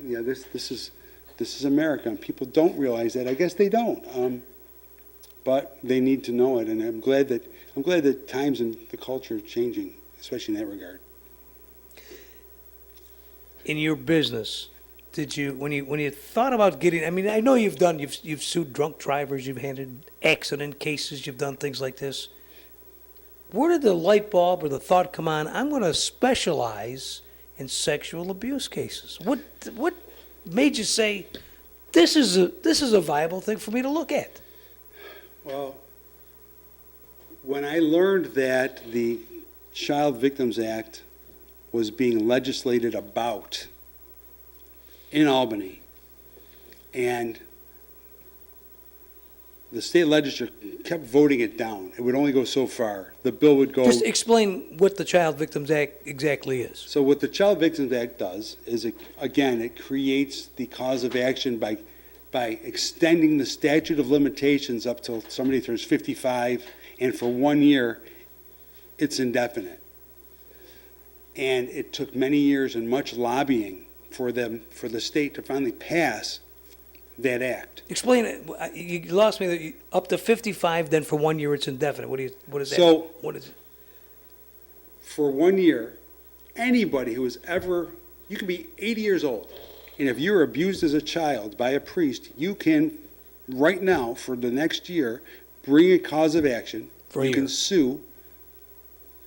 yeah, this is America, and people don't realize that. I guess they don't, but they need to know it, and I'm glad that times and the culture are changing, especially in that regard.
In your business, did you when you thought about getting? I mean, I know you've sued drunk drivers, you've handled accident cases, you've done things like this. Where did the light bulb or the thought come on? I'm going to specialize in sexual abuse cases. What made you say this is a viable thing for me to look at?
Well, when I learned that the Child Victims Act was being legislated about in Albany, and the state legislature kept voting it down. It would only go so far. The bill would go.
Just explain what the Child Victims Act exactly is.
So what the Child Victims Act does is, it creates the cause of action by extending the statute of limitations up till somebody turns 55, and for 1 year, it's indefinite. And it took many years and much lobbying for the state to finally pass that act.
Explain it. You lost me. Up to 55, then for 1 year it's indefinite. What is that?
So-
What is it?
For 1 year, anybody who is ever, you can be 80 years old, and if you're abused as a child by a priest, you can, right now, for the next year, bring a cause of action.
For a
You can
year.
sue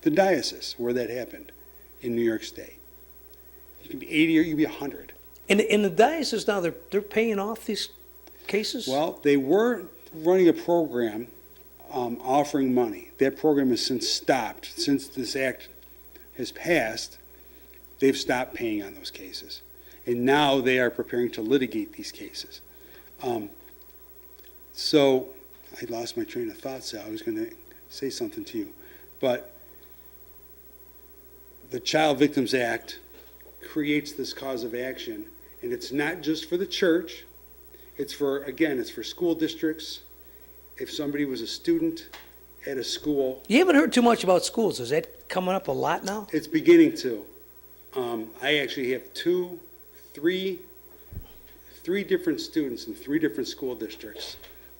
the diocese where that happened in New York State. You can be 80 or you can be 100.
And in the diocese now, they're paying off these cases?
Well, they were running a program offering money. That program has since stopped. Since this act has passed, they've stopped paying on those cases. And now they are preparing to litigate these cases. So I lost my train of thought, so I was going to say something to you. But the Child Victims Act creates this cause of action, and it's not just for the church. It's for school districts. If somebody was a student at a school,
You haven't heard too much about schools. Is that coming up a lot now?
it's beginning to. I actually have three different students in 3 different school districts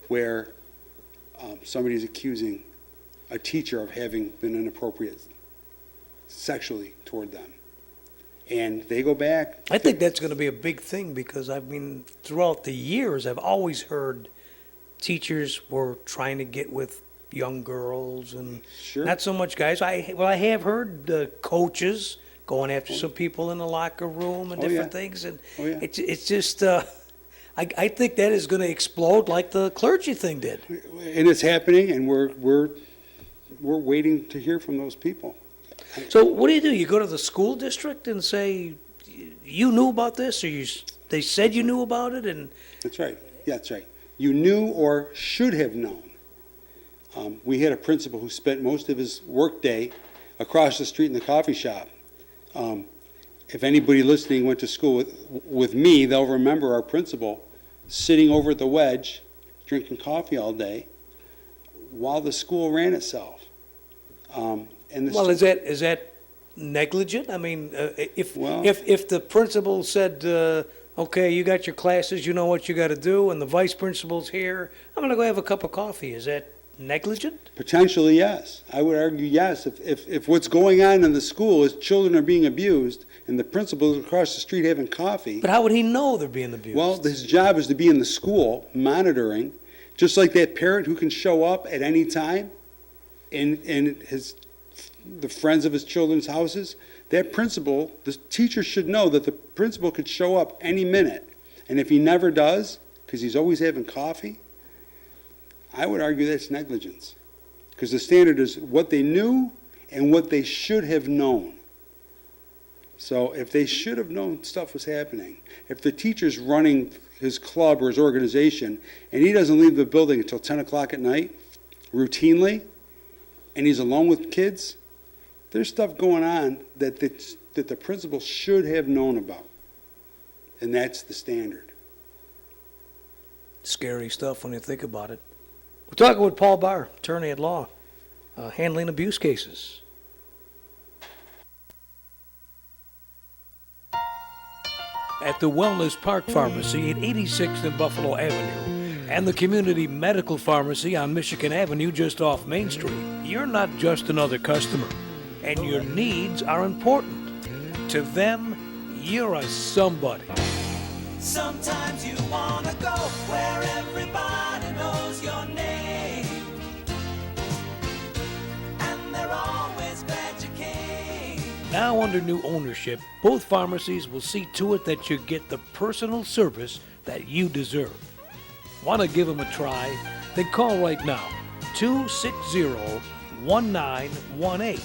where somebody's accusing a teacher of having been inappropriate sexually toward them. And they go back.
I think that's going to be a big thing because, I mean, throughout the years, I've always heard teachers were trying to get with young girls and
Sure.
not so much guys. I have heard coaches going after some people in the locker room and
Oh,
different
yeah.
things. And
Oh, yeah.
it's just, I think that is going to explode like the clergy thing did.
And it's happening, and we're waiting to hear from those people.
So what do? You go to the school district and say, you knew about this, or they said you knew about it, and
That's right. Yeah, that's right. You knew or should have known. We had a principal who spent most of his workday across the street in the coffee shop. If anybody listening went to school with me, they'll remember our principal sitting over at the Wedge, drinking coffee all day, while the school ran itself. And the
well, is that negligent? I mean,
Well-
if the principal said, okay, you got your classes, you know what you got to do, and the vice principal's here, I'm going to go have a cup of coffee. Is that negligent?
Potentially, yes. I would argue yes. If what's going on in the school is children are being abused and the principal is across the street having coffee,
But how would he know they're being abused?
well, his job is to be in the school monitoring, just like that parent who can show up at any time in the friends of his children's houses. That principal, the teacher should know that the principal could show up any minute. And if he never does, because he's always having coffee, I would argue that's negligence. Because the standard is what they knew and what they should have known. So if they should have known stuff was happening, if the teacher's running his club or his organization and he doesn't leave the building until 10 o'clock at night, routinely, and he's alone with kids, there's stuff going on that the principal should have known about. And that's the standard.
Scary stuff when you think about it. We're talking with Paul Barr, attorney at law, handling abuse cases. at the Wellness Park Pharmacy at 86th and Buffalo Avenue and the Community Medical Pharmacy on Michigan Avenue just off Main Street. You're not just another customer, and your needs are important. To them, you're a somebody.
Sometimes you wanna go where everybody knows your name, and they're always glad you came.
Now under new ownership, both pharmacies will see to it that you get the personal service that you deserve. Want to give them a try? Then call right now, 260-1918,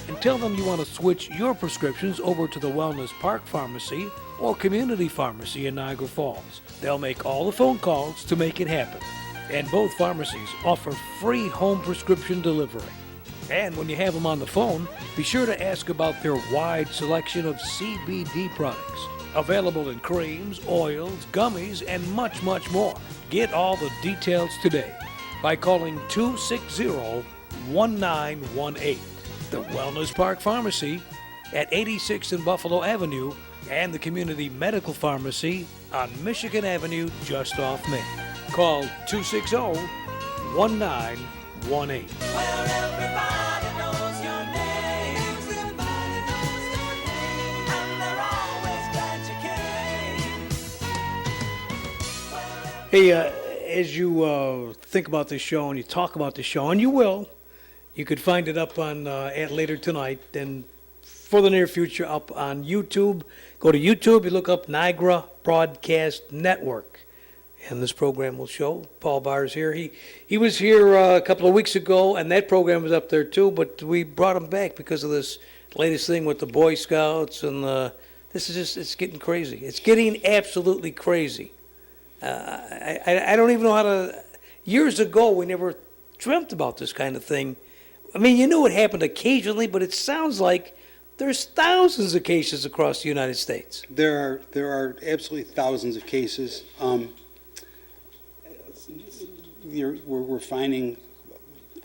and tell them you want to switch your prescriptions over to the Wellness Park Pharmacy or Community Pharmacy in Niagara Falls. They'll make all the phone calls to make it happen. And both pharmacies offer free home prescription delivery. And when you have them on the phone, be sure to ask about their wide selection of CBD products, available in creams, oils, gummies, and much, much more. Get all the details today by calling 260-1918. The Wellness Park Pharmacy at 86th and Buffalo Avenue and the Community Medical Pharmacy on Michigan Avenue just off Main. Call 260-1918.
Where everybody knows your name. Everybody knows your name. And they're always glad you came.
Hey, as you think about this show and you talk about the show, and you will, you could find it up on at later tonight and for the near future up on YouTube. Go to YouTube, you look up Niagara Broadcast Network, and this program will show. Paul Barr is here. He was here a couple of weeks ago, and that program was up there too, but we brought him back because of this latest thing with the Boy Scouts, and this is just, it's getting crazy. It's getting absolutely crazy. I don't even know how to, years ago we never dreamt about this kind of thing. I mean, you knew it happened occasionally, but it sounds like there's thousands of cases across the United States.
There are absolutely thousands of cases. We're finding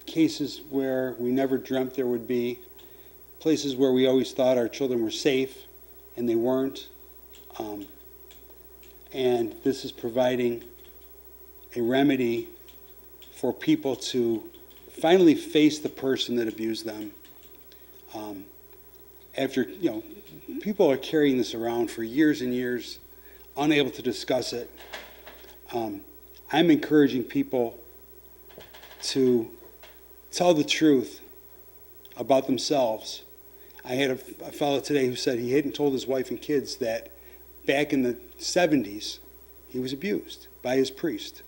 cases where we never dreamt there would be, places where we always thought our children were safe, and they weren't. And this is providing a remedy for people to finally face the person that abused them. After, people are carrying this around for years and years, unable to discuss it. I'm encouraging people to tell the truth about themselves. I had a fellow today who said he hadn't told his wife and kids that back in the 70s he was abused by his priest.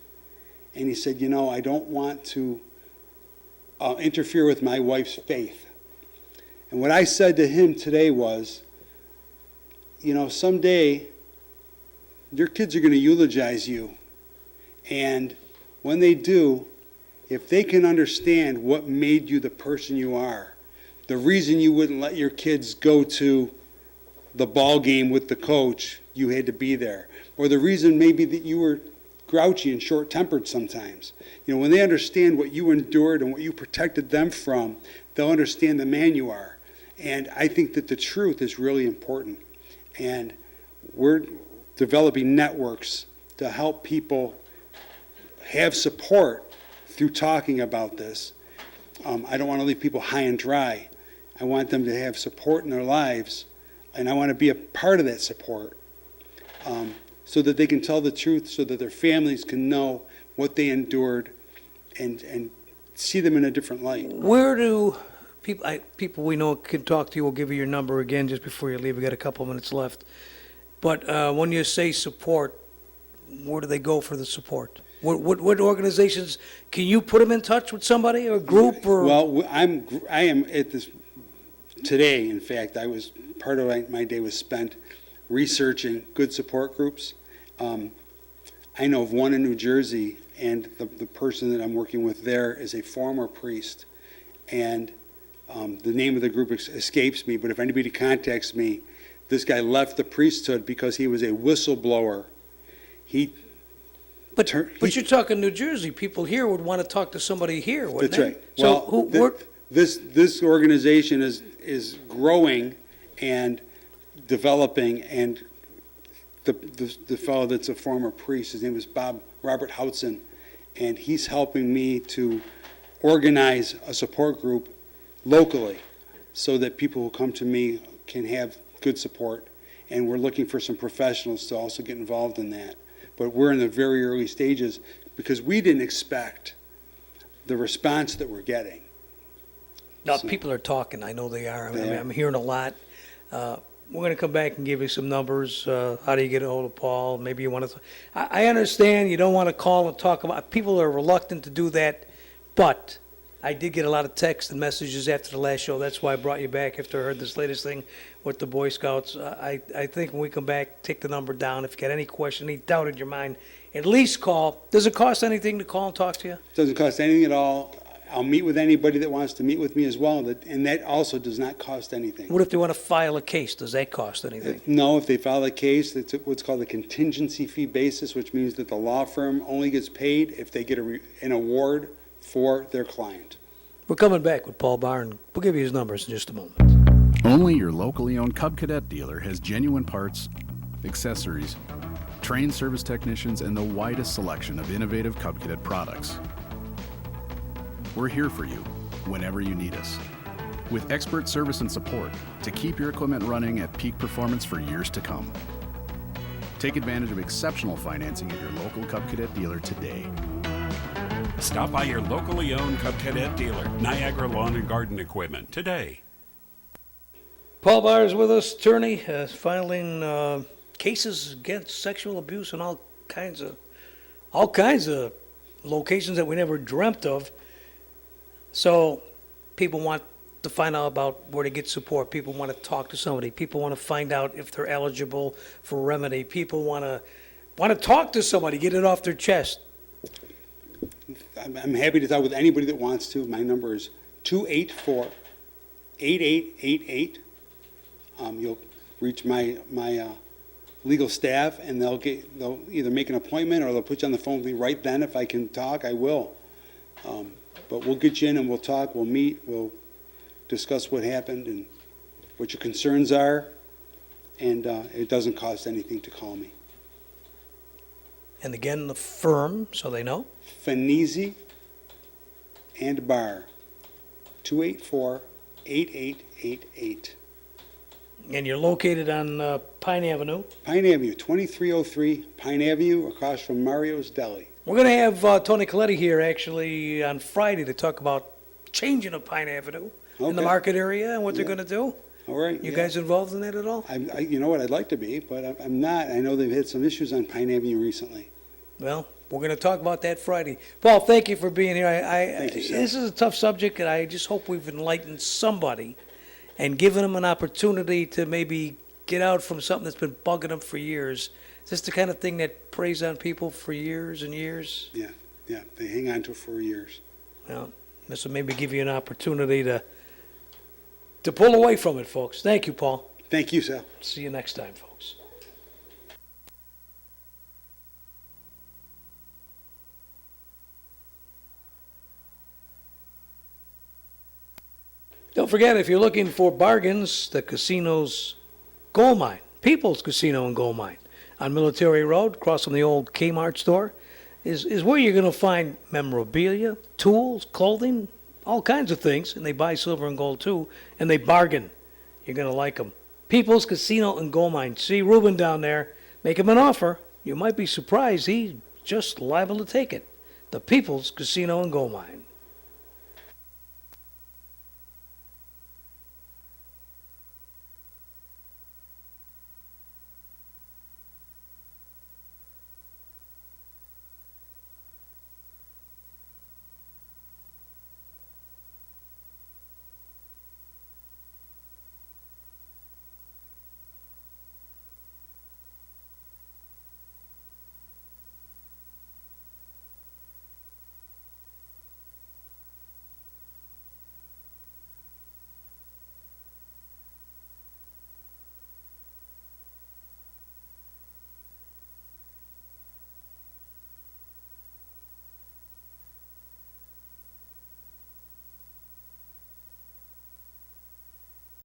And he said, I don't want to interfere with my wife's faith. And what I said to him today was, someday your kids are going to eulogize you. And when they do, if they can understand what made you the person you are, the reason you wouldn't let your kids go to the ball game with the coach, you had to be there. Or the reason maybe that you were grouchy and short-tempered sometimes. When they understand what you endured and what you protected them from, they'll understand the man you are. And I think that the truth is really important. And we're developing networks to help people have support through talking about this. I don't want to leave people high and dry. I want them to have support in their lives, and I want to be a part of that support so that they can tell the truth, so that their families can know what they endured and see them in a different light.
Where do people we know can talk to you? We'll give you your number again just before you leave. We got a couple of minutes left. But when you say support, where do they go for the support? What organizations, can you put them in touch with somebody or a group? Or?
Well, I am at this today. In fact, part of my day was spent researching good support groups. I know of one in New Jersey, and the person that I'm working with there is a former priest. And the name of the group escapes me, but if anybody contacts me, this guy left the priesthood because he was a whistleblower.
But you're talking New Jersey. People here would want to talk to somebody here, wouldn't
That's
they?
right.
So
well, this organization is growing and developing, and the fellow that's a former priest. His name is Robert Houtzen, and he's helping me to organize a support group locally so that people who come to me can have good support. And we're looking for some professionals to also get involved in that. But we're in the very early stages because we didn't expect the response that we're getting.
Now,
So-
people are talking, I know they are. I mean,
They are.
I'm hearing a lot. We're going to come back and give you some numbers. How do you get a hold of Paul? Maybe you want to, I understand you don't want to call and talk about, people are reluctant to do that, but I did get a lot of texts and messages after the last show. That's why I brought you back after I heard this latest thing with the Boy Scouts. I think when we come back, take the number down. If you got any question, any doubt in your mind, at least call. Does it cost anything to call and talk to you?
Doesn't cost anything at all. I'll meet with anybody that wants to meet with me as well, and that also does not cost anything.
What if they want to file a case? Does that cost anything?
No, if they file a case, it's what's called a contingency fee basis, which means that the law firm only gets paid if they get an award for their client.
We're coming back with Paul Barr, and we'll give you his numbers in just a moment.
Only your locally owned Cub Cadet dealer has genuine parts, accessories, trained service technicians, and the widest selection of innovative Cub Cadet products. We're here for you whenever you need us, with expert service and support to keep your equipment running at peak performance for years to come. Take advantage of exceptional financing at your local Cub Cadet dealer today.
Stop by your locally owned Cub Cadet dealer, Niagara Lawn and Garden Equipment, today.
Paul Barr is with us, attorney, filing cases against sexual abuse in all kinds of locations that we never dreamt of. So people want to find out about where to get support. People want to talk to somebody. People want to find out if they're eligible for remedy. People want to talk to somebody, get it off their chest.
I'm happy to talk with anybody that wants to. My number is 284-8888. You'll reach my legal staff, and they'll either make an appointment or they'll put you on the phone with me right then. If I can talk, I will. But we'll get you in and we'll talk, we'll meet, we'll discuss what happened and what your concerns are, and it doesn't cost anything to call me.
And again, the firm, so they know.
Fanese and Barr, 284-8888.
And you're located on Pine Avenue.
Pine Avenue, 2303 Pine Avenue, across from Mario's Deli.
We're going to have Tony Coletti here actually on Friday to talk about changing of Pine Avenue in the
Okay.
market area and what they're going to do.
All right.
You
yeah.
guys involved in that at all?
You know what, I'd like to be, but I'm not. I know they've had some issues on Pine Avenue recently.
Well, we're going to talk about that Friday. Paul, thank you for being here.
Thank you, sir.
This is a tough subject, and I just hope we've enlightened somebody and given them an opportunity to maybe get out from something that's been bugging them for years. Is this the kind of thing that preys on people for years and years?
Yeah, they hang on to it for years.
Well, this will maybe give you an opportunity to pull away from it, folks. Thank you, Paul.
Thank you, Sal.
See you next time, folks. Don't forget, if you're looking for bargains, the casino's gold mine, People's Casino and Gold Mine on Military Road, across from the old Kmart store, is where you're going to find memorabilia, tools, clothing, all kinds of things. And they buy silver and gold too, and they bargain. You're going to like them. People's Casino and Gold Mine. See Ruben down there. Make him an offer. You might be surprised. He's just liable to take it. The People's Casino and Gold Mine.